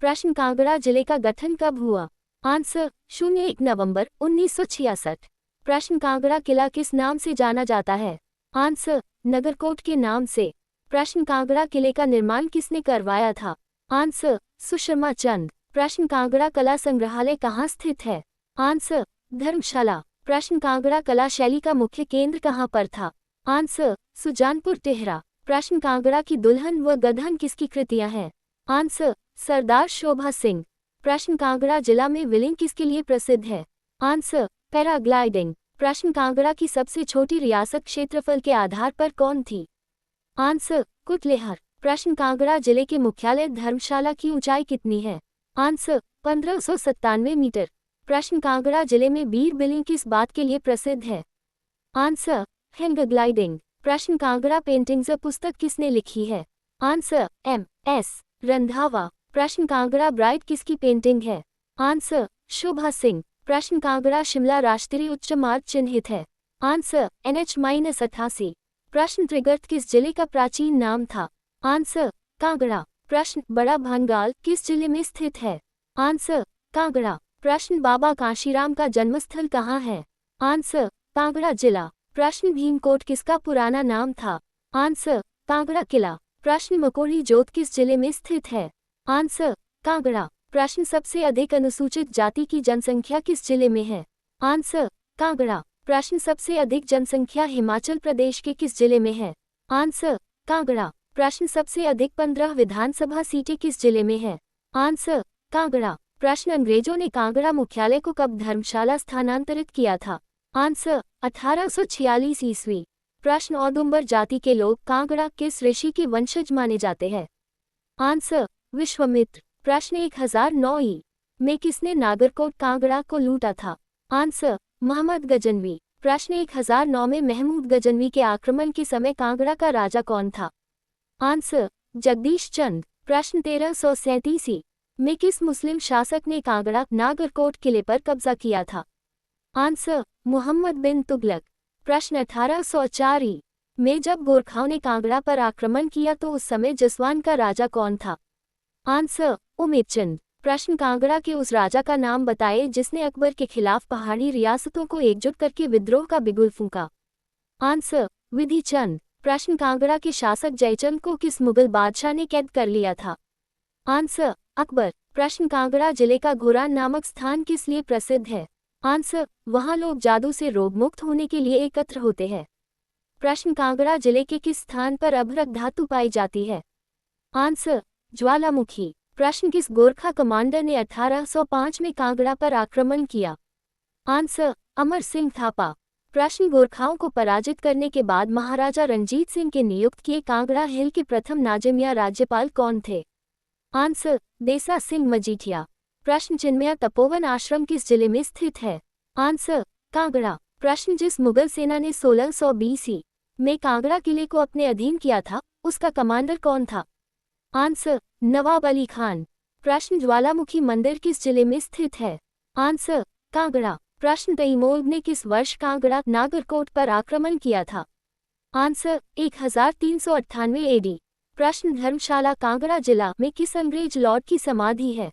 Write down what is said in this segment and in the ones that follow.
प्रश्न कांगड़ा जिले का गठन कब हुआ? आंसर 01 नवंबर 1966। प्रश्न कांगड़ा किला किस नाम से जाना जाता है? आंसर नगरकोट के नाम से। प्रश्न कांगड़ा किले का निर्माण किसने करवाया था? आंसर सुशर्मा चंद। प्रश्न कांगड़ा कला संग्रहालय कहाँ स्थित है? आंसर धर्मशाला। प्रश्न कांगड़ा कला शैली का मुख्य केंद्र कहाँ पर था? आंसर सुजानपुर टेहरा। प्रश्न कांगड़ा की दुल्हन व गधन किसकी कृतियां हैं? आंसर सरदार शोभा सिंह। प्रश्न कांगड़ा जिला में व्हीलिंग किसके लिए प्रसिद्ध है? Answer paragliding. प्रश्न कांगड़ा की सबसे छोटी रियासत क्षेत्रफल के आधार पर कौन थी? आंसर कुटलेहर। प्रश्न कांगड़ा जिले के मुख्यालय धर्मशाला की ऊंचाई कितनी है? Answer 1597 metre. प्रश्न कांगड़ा जिले में बीर बिलिंग किस बात के लिए प्रसिद्ध है? आंसर हैंगग्लाइडिंग। प्रश्न कांगड़ा पेंटिंग्स पुस्तक किसने लिखी है? Answer MS Randhawa. प्रश्न कांगड़ा ब्राइड किसकी पेंटिंग है? आंसर शोभा सिंह। प्रश्न कांगड़ा शिमला राष्ट्रीय उच्च मार्ग चिन्हित है? Answer NH-88। प्रश्न त्रिगर्त किस जिले का प्राचीन नाम था? आंसर कांगड़ा। प्रश्न बड़ा भंगाल किस जिले में स्थित है? आंसर कांगड़ा। प्रश्न बाबा कांशीराम का जन्मस्थल कहाँ है? आंसर कांगड़ा जिला। प्रश्न भीमकोट किसका पुराना नाम था? आंसर कांगड़ा किला। प्रश्न मकोरी जोत किस जिले में स्थित है? आंसर कांगड़ा। प्रश्न सबसे अधिक अनुसूचित जाति की जनसंख्या किस जिले में है? आंसर कांगड़ा। प्रश्न सबसे अधिक जनसंख्या हिमाचल प्रदेश के किस जिले में है? आंसर कांगड़ा। प्रश्न सबसे अधिक 15 विधानसभा सीटें किस जिले में है? आंसर कांगड़ा। प्रश्न अंग्रेजों ने कांगड़ा मुख्यालय को कब धर्मशाला स्थानांतरित किया था? आंसर 1846 ईस्वी। प्रश्न औदुंबर जाति के लोग कांगड़ा किस ऋषि के वंशज माने जाते हैं? आंसर विश्वामित्र। प्रश्न 1009 ई में किसने नागरकोट कांगड़ा को लूटा था? आंसर मोहम्मद गजनवी। प्रश्न 1009 में महमूद गजनवी के आक्रमण के समय कांगड़ा का राजा कौन था? आंसर जगदीश चंद। प्रश्न 1337 ई में किस मुस्लिम शासक ने कांगड़ा नागरकोट किले पर कब्जा किया था? आंसर मोहम्मद बिन तुगलक। प्रश्न 1804 ई में जब गोरखाओं ने कांगड़ा पर आक्रमण किया तो उस समय जसवान का राजा कौन था? आंसर उमेदचंद। प्रश्न कांगड़ा के उस राजा का नाम बताए जिसने अकबर के खिलाफ पहाड़ी रियासतों को एकजुट करके विद्रोह का बिगुल फूंका? आंसर विधिचंद। प्रश्न कांगड़ा के शासक जयचंद को किस मुगल बादशाह ने कैद कर लिया था? आंसर अकबर। प्रश्न कांगड़ा जिले का घोरान नामक स्थान किस लिए प्रसिद्ध है? आंसर वहां लोग जादू से रोगमुक्त होने के लिए एकत्र होते हैं। प्रश्न कांगड़ा जिले के किस स्थान पर अभ्रक धातु पाई जाती है? आंसर ज्वालामुखी। प्रश्न किस गोरखा कमांडर ने 1805 में कांगड़ा पर आक्रमण किया? आंसर अमर सिंह थापा। प्रश्न गोरखाओं को पराजित करने के बाद महाराजा रंजीत सिंह के नियुक्त किए कांगड़ा हिल के प्रथम नाजिम या राज्यपाल कौन थे? आंसर देसा सिंह मजीठिया। प्रश्न चिन्मया तपोवन आश्रम किस जिले में स्थित है? आंसर कांगड़ा। प्रश्न जिस मुगल सेना ने 1620 ई में कांगड़ा किले को अपने अधीन किया था उसका कमांडर कौन था? आंसर नवाब अली खान। प्रश्न ज्वालामुखी मंदिर किस जिले में स्थित है? आंसर कांगड़ा। प्रश्न तैमूर ने किस वर्ष कांगड़ा नागरकोट पर आक्रमण किया था? Answer 1398 AD। प्रश्न धर्मशाला कांगड़ा जिला में किस अंग्रेज लॉर्ड की समाधि है?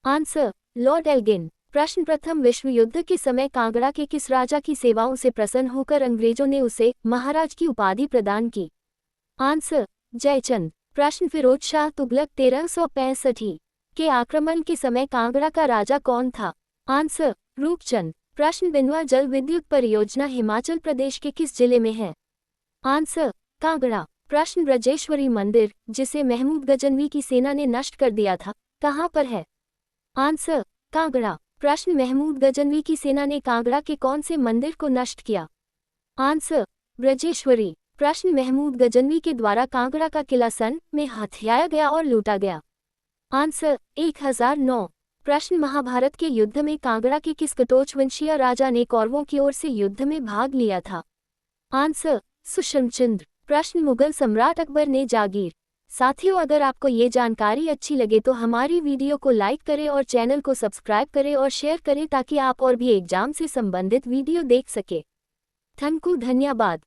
Answer Lord Elgin. प्रश्न प्रथम विश्व युद्ध के समय कांगड़ा के किस राजा की सेवाओं से प्रसन्न होकर अंग्रेजों ने उसे महाराज की उपाधि प्रदान की? आंसर जयचंद। प्रश्न फिरोज शाह तुगलक 1365 के आक्रमण के समय कांगड़ा का राजा कौन था? आंसर रूपचंद। प्रश्न बिनवा जल विद्युत परियोजना हिमाचल प्रदेश के किस जिले में है? आंसर कांगड़ा। प्रश्न ब्रजेश्वरी मंदिर जिसे महमूद गजनवी की सेना ने नष्ट कर दिया था कहाँ पर है? आंसर कांगड़ा। प्रश्न महमूद गजनवी की सेना ने कांगड़ा के कौन से मंदिर को नष्ट किया? आंसर ब्रजेश्वरी। प्रश्न महमूद गजनवी के द्वारा कांगड़ा का किला सन में हथियाया गया और लूटा गया? आंसर 1009। प्रश्न महाभारत के युद्ध में कांगड़ा के किस कटोच वंशीय राजा ने कौरवों की ओर से युद्ध में भाग लिया था? आंसर सुषमचंद्र। प्रश्न मुगल सम्राट अकबर ने जागीर। साथियों अगर आपको ये जानकारी अच्छी लगे तो हमारी वीडियो को लाइक करें और चैनल को सब्सक्राइब करें और शेयर करें ताकि आप और भी एग्जाम से संबंधित वीडियो देख सके। थैंक यू धन्यवाद।